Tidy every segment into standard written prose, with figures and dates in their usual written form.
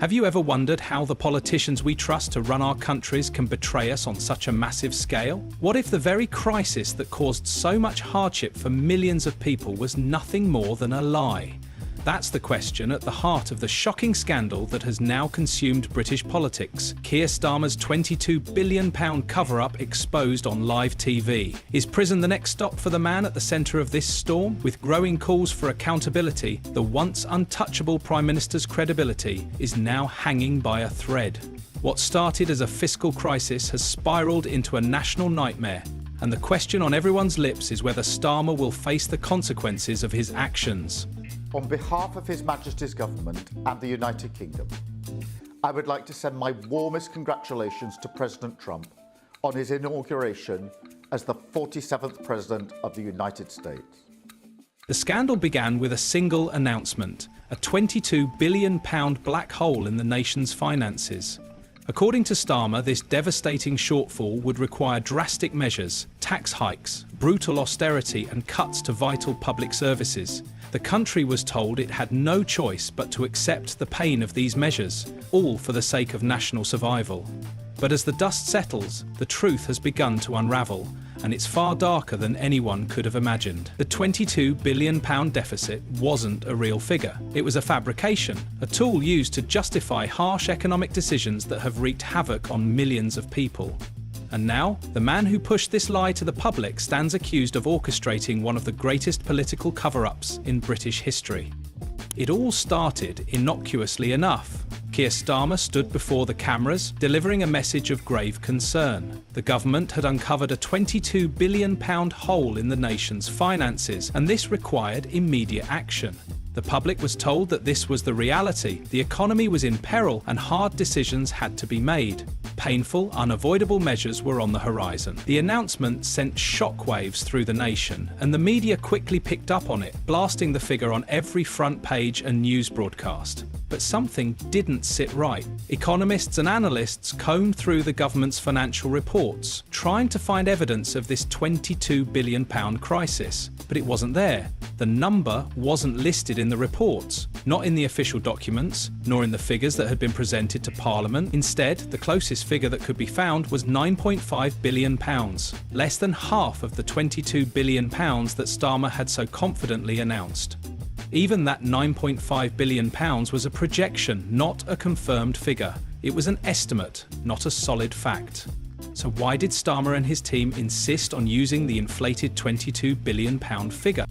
Have you ever wondered how the politicians we trust to run our countries can betray us on such a massive scale? What if the very crisis that caused so much hardship for millions of people was nothing more than a lie? That's the question at the heart of the shocking scandal that has now consumed British politics. Keir Starmer's £22 billion cover-up exposed on live TV. Is prison the next stop for the man at the centre of this storm? With growing calls for accountability, the once untouchable Prime Minister's credibility is now hanging by a thread. What started as a fiscal crisis has spiralled into a national nightmare, and the question on everyone's lips is whether Starmer will face the consequences of his actions. On behalf of His Majesty's Government and the United Kingdom, I would like to send my warmest congratulations to President Trump on his inauguration as the 47th President of the United States. The scandal began with a single announcement, a £22 billion black hole in the nation's finances. According to Starmer, this devastating shortfall would require drastic measures, tax hikes, brutal austerity and cuts to vital public services. The country was told it had no choice but to accept the pain of these measures, all for the sake of national survival. But as the dust settles, the truth has begun to unravel, and it's far darker than anyone could have imagined. The £22 billion deficit wasn't a real figure. It was a fabrication, a tool used to justify harsh economic decisions that have wreaked havoc on millions of people. And now, the man who pushed this lie to the public stands accused of orchestrating one of the greatest political cover-ups in British history. It all started innocuously enough. Keir Starmer stood before the cameras, delivering a message of grave concern. The government had uncovered a £22 billion hole in the nation's finances, and this required immediate action. The public was told that this was the reality, the economy was in peril, and hard decisions had to be made. Painful, unavoidable measures were on the horizon. The announcement sent shockwaves through the nation, and the media quickly picked up on it, blasting the figure on every front page and news broadcast. But something didn't sit right. Economists and analysts combed through the government's financial reports, trying to find evidence of this £22 billion crisis. But it wasn't there. The number wasn't listed in the reports, not in the official documents, nor in the figures that had been presented to Parliament. Instead, the closest figure that could be found was £9.5 billion, less than half of the £22 billion that Starmer had so confidently announced. Even that £9.5 billion was a projection, not a confirmed figure. It was an estimate, not a solid fact. So why did Starmer and his team insist on using the inflated £22 billion figure?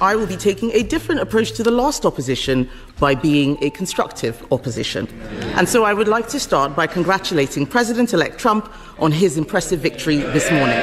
I will be taking a different approach to the last opposition by being a constructive opposition. And so I would like to start by congratulating President-elect Trump on his impressive victory this morning.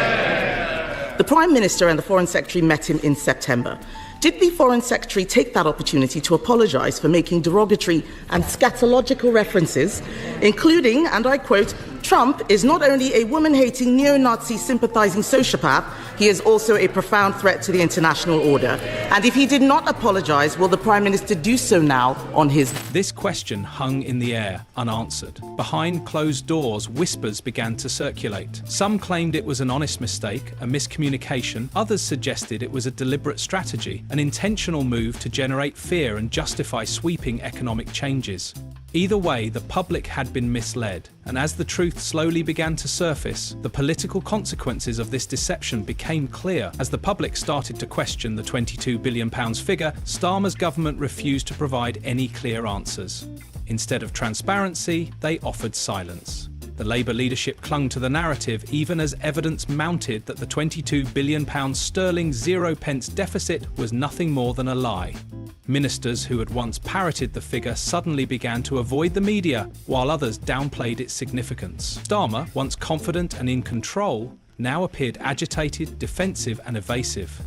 The Prime Minister and the Foreign Secretary met him in September. Did the Foreign Secretary take that opportunity to apologise for making derogatory and scatological references, including, and I quote, "Trump is not only a woman-hating, neo-Nazi sympathising sociopath, he is also a profound threat to the international order." And if he did not apologise, will the Prime Minister do so now on his... This question hung in the air, unanswered. Behind closed doors, whispers began to circulate. Some claimed it was an honest mistake, a miscommunication. Others suggested it was a deliberate strategy, an intentional move to generate fear and justify sweeping economic changes. Either way, the public had been misled, and as the truth slowly began to surface, the political consequences of this deception became clear. As the public started to question the £22 billion figure, Starmer's government refused to provide any clear answers. Instead of transparency, they offered silence. The Labour leadership clung to the narrative even as evidence mounted that the £22 billion sterling 0p deficit was nothing more than a lie. Ministers who had once parroted the figure suddenly began to avoid the media, while others downplayed its significance. Starmer, once confident and in control, now appeared agitated, defensive and evasive.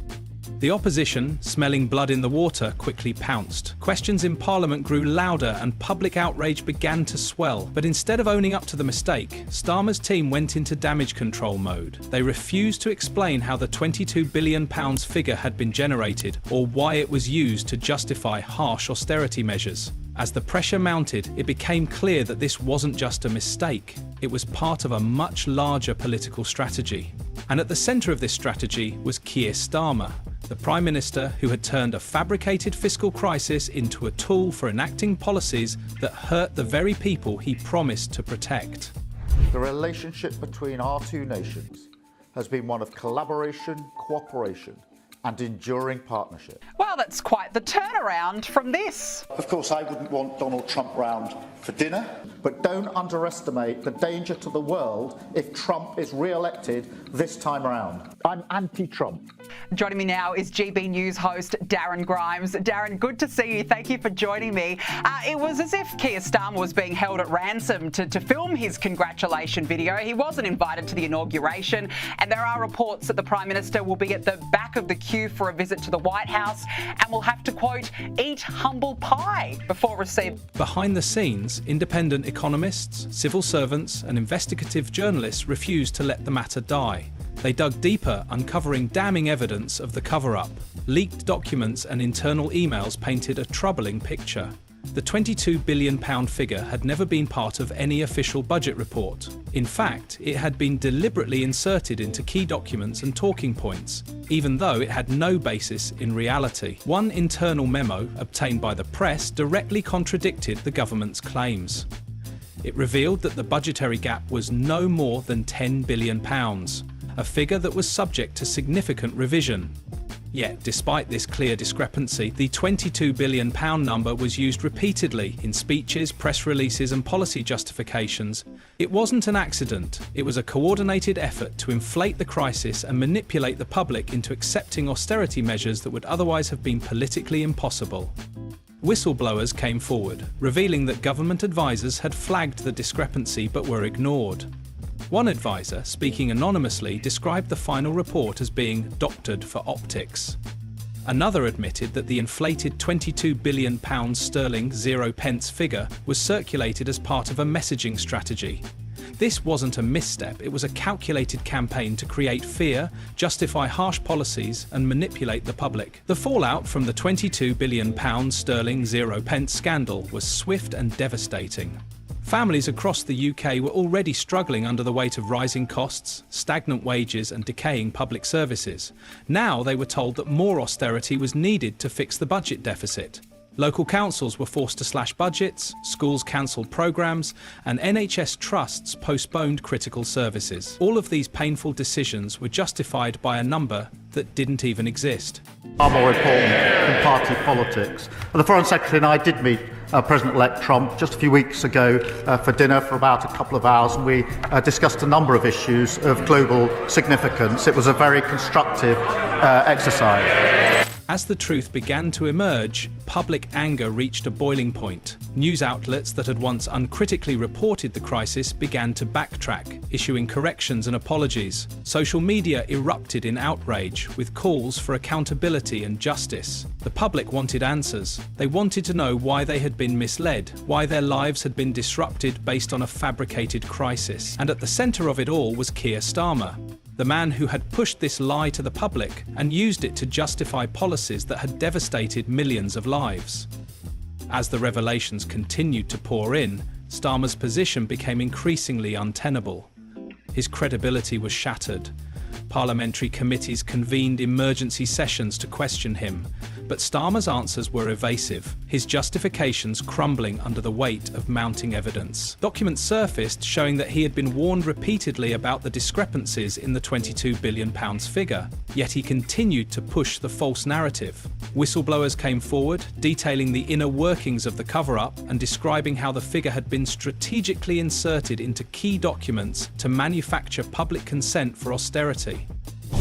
The opposition, smelling blood in the water, quickly pounced. Questions in Parliament grew louder and public outrage began to swell. But instead of owning up to the mistake, Starmer's team went into damage control mode. They refused to explain how the £22 billion figure had been generated or why it was used to justify harsh austerity measures. As the pressure mounted, it became clear that this wasn't just a mistake. It was part of a much larger political strategy. And at the centre of this strategy was Keir Starmer. The Prime Minister who had turned a fabricated fiscal crisis into a tool for enacting policies that hurt the very people he promised to protect. The relationship between our two nations has been one of collaboration, cooperation and enduring partnership. Well, that's quite the turnaround from this. Of course, I wouldn't want Donald Trump round for dinner, but don't underestimate the danger to the world if Trump is re-elected this time around. I'm anti-Trump. Joining me now is GB News host Darren Grimes. Darren, good to see you. Thank you for joining me. It was as if Keir Starmer was being held at ransom to film his congratulation video. He wasn't invited to the inauguration, and there are reports that the Prime Minister will be at the back of the queue for a visit to the White House and will have to, quote, eat humble pie before receiving. Behind the scenes, independent economists, civil servants and investigative journalists refused to let the matter die. They dug deeper, uncovering damning evidence of the cover-up. Leaked documents and internal emails painted a troubling picture. The £22 billion figure had never been part of any official budget report. In fact, it had been deliberately inserted into key documents and talking points, even though it had no basis in reality. One internal memo, obtained by the press, directly contradicted the government's claims. It revealed that the budgetary gap was no more than £10 billion, a figure that was subject to significant revision. Yet, despite this clear discrepancy, the £22 billion number was used repeatedly in speeches, press releases and policy justifications. It wasn't an accident. It was a coordinated effort to inflate the crisis and manipulate the public into accepting austerity measures that would otherwise have been politically impossible. Whistleblowers came forward, revealing that government advisers had flagged the discrepancy but were ignored. One advisor, speaking anonymously, described the final report as being doctored for optics. Another admitted that the inflated £22 billion sterling 0 pence figure was circulated as part of a messaging strategy. This wasn't a misstep, it was a calculated campaign to create fear, justify harsh policies and manipulate the public. The fallout from the £22 billion sterling 0 pence scandal was swift and devastating. Families across the UK were already struggling under the weight of rising costs, stagnant wages and decaying public services. Now they were told that more austerity was needed to fix the budget deficit. Local councils were forced to slash budgets, schools cancelled programmes, and NHS trusts postponed critical services. All of these painful decisions were justified by a number that didn't even exist. Are more important than party politics. The Foreign Secretary and I did meet President-elect Trump just a few weeks ago for dinner for about a couple of hours, and we discussed a number of issues of global significance. It was a very constructive exercise. As the truth began to emerge, public anger reached a boiling point. News outlets that had once uncritically reported the crisis began to backtrack, issuing corrections and apologies. Social media erupted in outrage, with calls for accountability and justice. The public wanted answers. They wanted to know why they had been misled, why their lives had been disrupted based on a fabricated crisis. And at the centre of it all was Keir Starmer, the man who had pushed this lie to the public and used it to justify policies that had devastated millions of lives. As the revelations continued to pour in, Starmer's position became increasingly untenable. His credibility was shattered. Parliamentary committees convened emergency sessions to question him, but Starmer's answers were evasive, his justifications crumbling under the weight of mounting evidence. Documents surfaced showing that he had been warned repeatedly about the discrepancies in the £22 billion figure, yet he continued to push the false narrative. Whistleblowers came forward, detailing the inner workings of the cover-up and describing how the figure had been strategically inserted into key documents to manufacture public consent for austerity.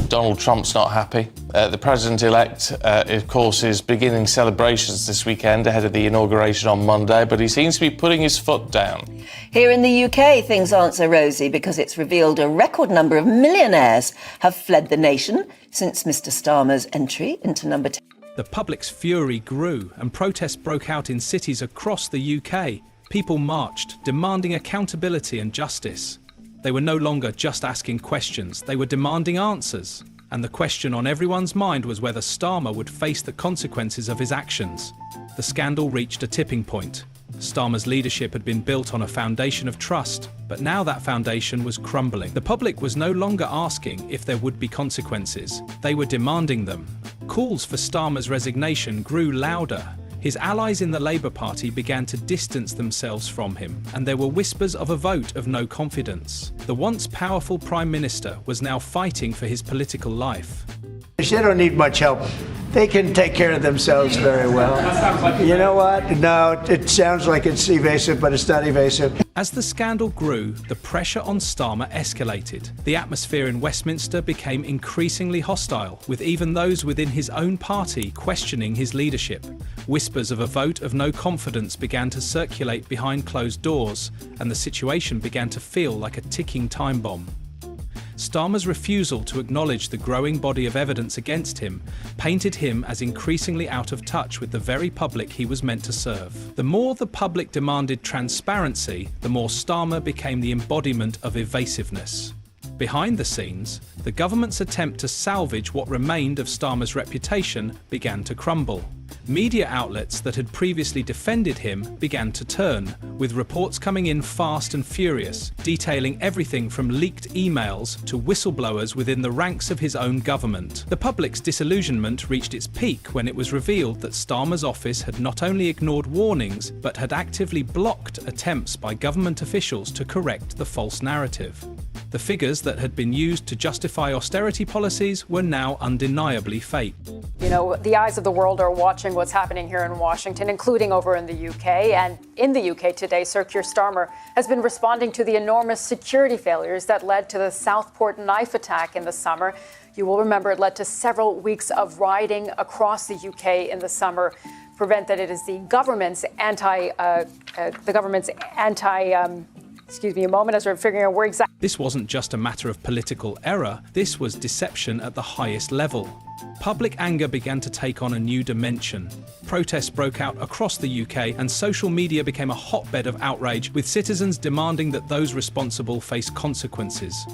Donald Trump's not happy. The president-elect, of course, is beginning celebrations this weekend ahead of the inauguration on Monday, but he seems to be putting his foot down. Here in the UK, things aren't so rosy because it's revealed a record number of millionaires have fled the nation since Mr Starmer's entry into number 10. The public's fury grew and protests broke out in cities across the UK. People marched, demanding accountability and justice. They were no longer just asking questions, they were demanding answers. And the question on everyone's mind was whether Starmer would face the consequences of his actions. The scandal reached a tipping point. Starmer's leadership had been built on a foundation of trust, but now that foundation was crumbling. The public was no longer asking if there would be consequences. They were demanding them. Calls for Starmer's resignation grew louder. His allies in the Labour Party began to distance themselves from him, and there were whispers of a vote of no confidence. The once powerful Prime Minister was now fighting for his political life. They don't need much help. They can take care of themselves very well. You know what? No, it sounds like it's evasive, but it's not evasive. As the scandal grew, the pressure on Starmer escalated. The atmosphere in Westminster became increasingly hostile, with even those within his own party questioning his leadership. Whispers of a vote of no confidence began to circulate behind closed doors, and the situation began to feel like a ticking time bomb. Starmer's refusal to acknowledge the growing body of evidence against him painted him as increasingly out of touch with the very public he was meant to serve. The more the public demanded transparency, the more Starmer became the embodiment of evasiveness. Behind the scenes, the government's attempt to salvage what remained of Starmer's reputation began to crumble. Media outlets that had previously defended him began to turn, with reports coming in fast and furious, detailing everything from leaked emails to whistleblowers within the ranks of his own government. The public's disillusionment reached its peak when it was revealed that Starmer's office had not only ignored warnings, but had actively blocked attempts by government officials to correct the false narrative. The figures that had been used to justify austerity policies were now undeniably fake. You know, the eyes of the world are watching what's happening here in Washington, including over in the UK. And in the UK today, Sir Keir Starmer has been responding to the enormous security failures that led to the Southport knife attack in the summer. You will remember it led to several weeks of rioting across the UK in the summer. Prevent that it is the government's excuse me a moment as we're figuring out where exactly. This wasn't just a matter of political error, this was deception at the highest level. Public anger began to take on a new dimension. Protests broke out across the UK and social media became a hotbed of outrage, with citizens demanding that those responsible face consequences.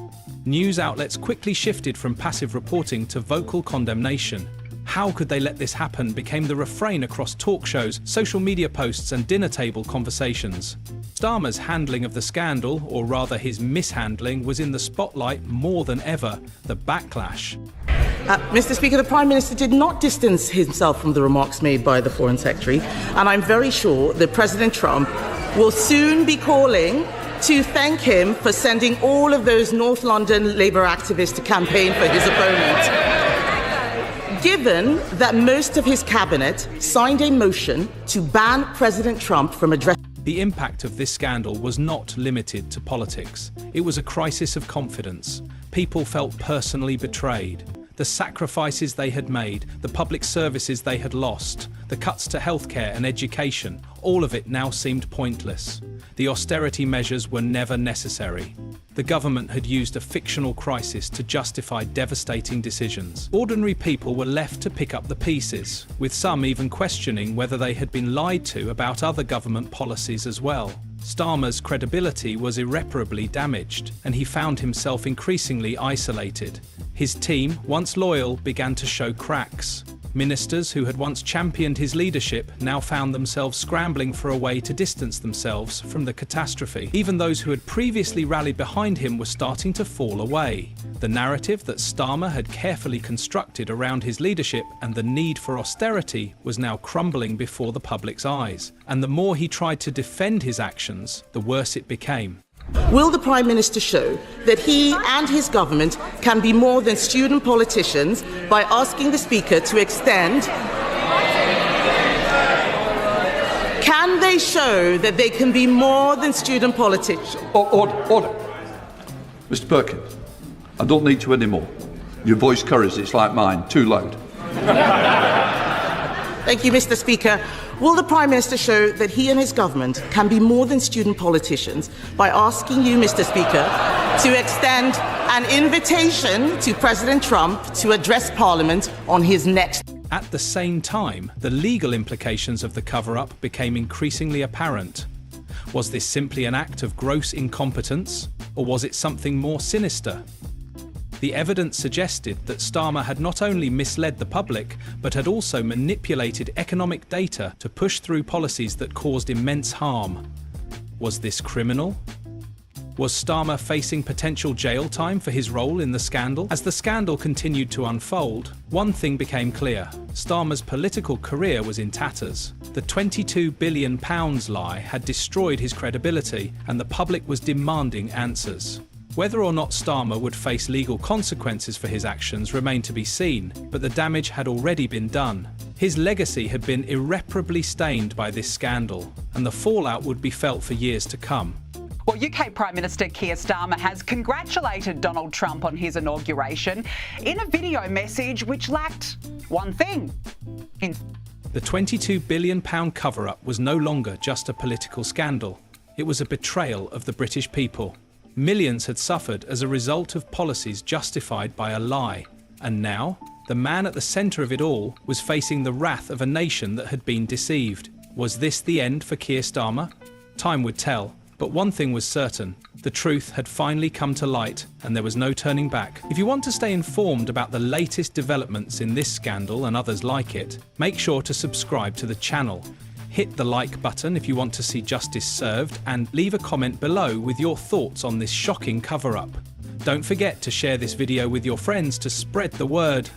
News outlets quickly shifted from passive reporting to vocal condemnation. How could they let this happen became the refrain across talk shows, social media posts and dinner table conversations. Starmer's handling of the scandal, or rather his mishandling, was in the spotlight more than ever. The backlash. Mr. Speaker, the Prime Minister did not distance himself from the remarks made by the Foreign Secretary, and I'm very sure that President Trump will soon be calling to thank him for sending all of those North London Labour activists to campaign for his opponent. Given that most of his cabinet signed a motion to ban President Trump from addressing. The impact of this scandal was not limited to politics. It was a crisis of confidence. People felt personally betrayed. The sacrifices they had made, the public services they had lost, the cuts to healthcare and education, all of it now seemed pointless. The austerity measures were never necessary. The government had used a fictional crisis to justify devastating decisions. Ordinary people were left to pick up the pieces, with some even questioning whether they had been lied to about other government policies as well. Starmer's credibility was irreparably damaged, and he found himself increasingly isolated. His team, once loyal, began to show cracks. Ministers who had once championed his leadership now found themselves scrambling for a way to distance themselves from the catastrophe. Even those who had previously rallied behind him were starting to fall away. The narrative that Starmer had carefully constructed around his leadership and the need for austerity was now crumbling before the public's eyes. And the more he tried to defend his actions, the worse it became. Will the Prime Minister show that he and his government can be more than student politicians by asking the Speaker to extend? Can they show that they can be more than student politicians? Order. Mr. Perkins, I don't need to anymore. Your voice curries, it's like mine, too loud. Thank you, Mr. Speaker. Will the Prime Minister show that he and his government can be more than student politicians by asking you, Mr. Speaker, to extend an invitation to President Trump to address Parliament on his next... At the same time, the legal implications of the cover-up became increasingly apparent. Was this simply an act of gross incompetence, or was it something more sinister? The evidence suggested that Starmer had not only misled the public, but had also manipulated economic data to push through policies that caused immense harm. Was this criminal? Was Starmer facing potential jail time for his role in the scandal? As the scandal continued to unfold, one thing became clear. Starmer's political career was in tatters. The £22 billion lie had destroyed his credibility, and the public was demanding answers. Whether or not Starmer would face legal consequences for his actions remained to be seen, but the damage had already been done. His legacy had been irreparably stained by this scandal, and the fallout would be felt for years to come. Well, UK Prime Minister Keir Starmer has congratulated Donald Trump on his inauguration in a video message which lacked one thing. The £22 billion cover-up was no longer just a political scandal. It was a betrayal of the British people. Millions had suffered as a result of policies justified by a lie. And now, the man at the centre of it all was facing the wrath of a nation that had been deceived. Was this the end for Keir Starmer? Time would tell. But one thing was certain, the truth had finally come to light and there was no turning back. If you want to stay informed about the latest developments in this scandal and others like it, make sure to subscribe to the channel. Hit the like button if you want to see justice served and leave a comment below with your thoughts on this shocking cover-up. Don't forget to share this video with your friends to spread the word.